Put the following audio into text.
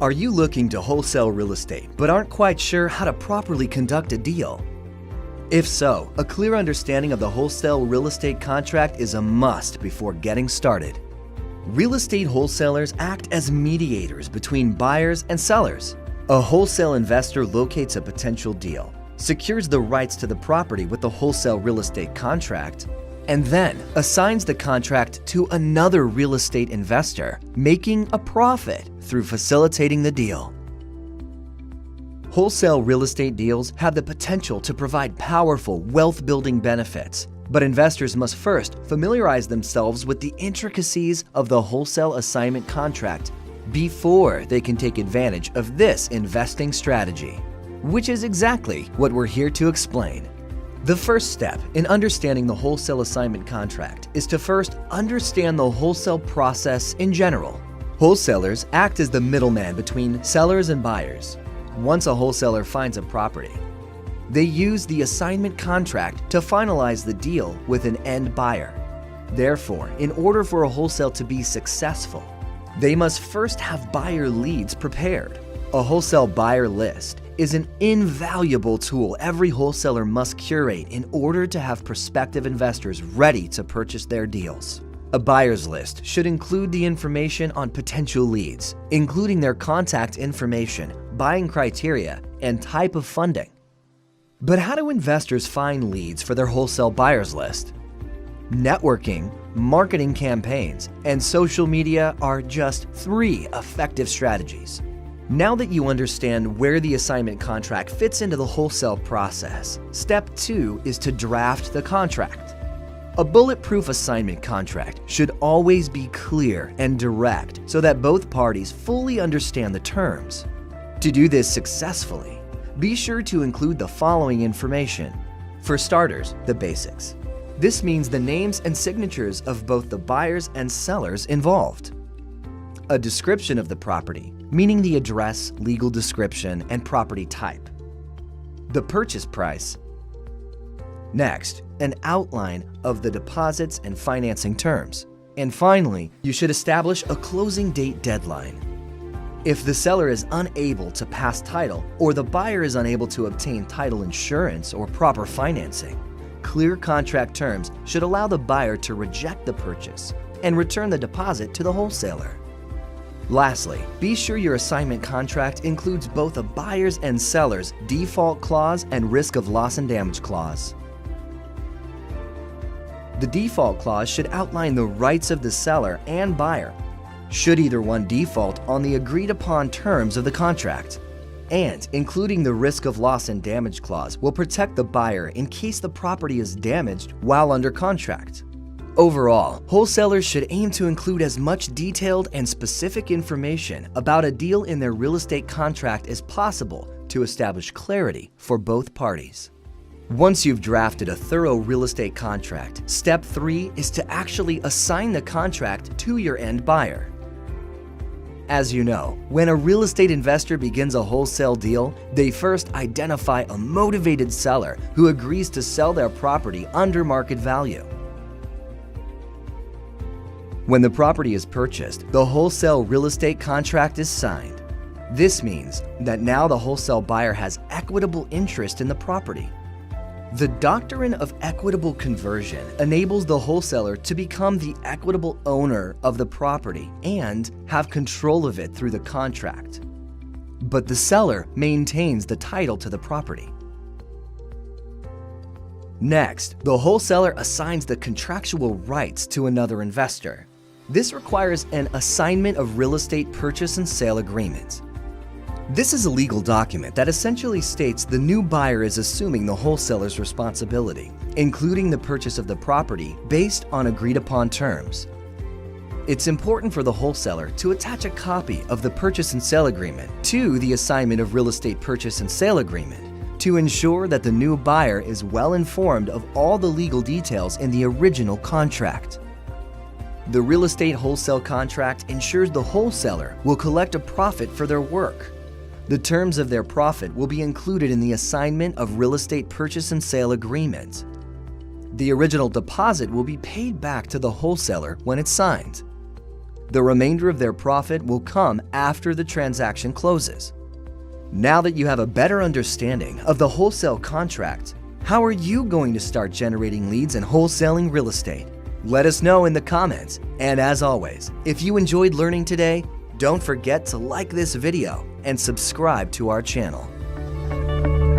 Are you looking to wholesale real estate but aren't quite sure how to properly conduct a deal? If so, a clear understanding of the wholesale real estate contract is a must before getting started. Real estate wholesalers act as mediators between buyers and sellers. A wholesale investor locates a potential deal, secures the rights to the property with the wholesale real estate contract, and then assigns the contract to another real estate investor, making a profit through facilitating the deal. Wholesale real estate deals have the potential to provide powerful wealth-building benefits, but investors must first familiarize themselves with the intricacies of the wholesale assignment contract before they can take advantage of this investing strategy, which is exactly what we're here to explain. The first step in understanding the wholesale assignment contract is to first understand the wholesale process in general. Wholesalers act as the middleman between sellers and buyers. Once a wholesaler finds a property, they use the assignment contract to finalize the deal with an end buyer. Therefore, in order for a wholesale to be successful, they must first have buyer leads prepared. A wholesale buyer list is an invaluable tool every wholesaler must curate in order to have prospective investors ready to purchase their deals. A buyer's list should include the information on potential leads, including their contact information, buying criteria, and type of funding. But how do investors find leads for their wholesale buyer's list? Networking, marketing campaigns, and social media are just 3 effective strategies. Now that you understand where the assignment contract fits into the wholesale process, step 2 is to draft the contract. A bulletproof assignment contract should always be clear and direct so that both parties fully understand the terms. To do this successfully, be sure to include the following information. For starters, the basics. This means the names and signatures of both the buyers and sellers involved. A description of the property, meaning the address, legal description, and property type. The purchase price. Next, an outline of the deposits and financing terms. And finally, you should establish a closing date deadline. If the seller is unable to pass title or the buyer is unable to obtain title insurance or proper financing, clear contract terms should allow the buyer to reject the purchase and return the deposit to the wholesaler. Lastly, be sure your assignment contract includes both a buyer's and seller's default clause and risk of loss and damage clause. The default clause should outline the rights of the seller and buyer, should either one default on the agreed upon terms of the contract. And including the risk of loss and damage clause will protect the buyer in case the property is damaged while under contract. Overall, wholesalers should aim to include as much detailed and specific information about a deal in their real estate contract as possible to establish clarity for both parties. Once you've drafted a thorough real estate contract, step 3 is to actually assign the contract to your end buyer. As you know, when a real estate investor begins a wholesale deal, they first identify a motivated seller who agrees to sell their property under market value. When the property is purchased, the wholesale real estate contract is signed. This means that now the wholesale buyer has equitable interest in the property. The doctrine of equitable conversion enables the wholesaler to become the equitable owner of the property and have control of it through the contract. But the seller maintains the title to the property. Next, the wholesaler assigns the contractual rights to another investor. This requires an assignment of real estate purchase and sale agreement. This is a legal document that essentially states the new buyer is assuming the wholesaler's responsibility, including the purchase of the property based on agreed upon terms. It's important for the wholesaler to attach a copy of the purchase and sale agreement to the assignment of real estate purchase and sale agreement to ensure that the new buyer is well informed of all the legal details in the original contract. The real estate wholesale contract ensures the wholesaler will collect a profit for their work. The terms of their profit will be included in the assignment of real estate purchase and sale agreement. The original deposit will be paid back to the wholesaler when it's signed. The remainder of their profit will come after the transaction closes. Now that you have a better understanding of the wholesale contract, how are you going to start generating leads and wholesaling real estate? Let us know in the comments. And as always, if you enjoyed learning today, don't forget to like this video and subscribe to our channel.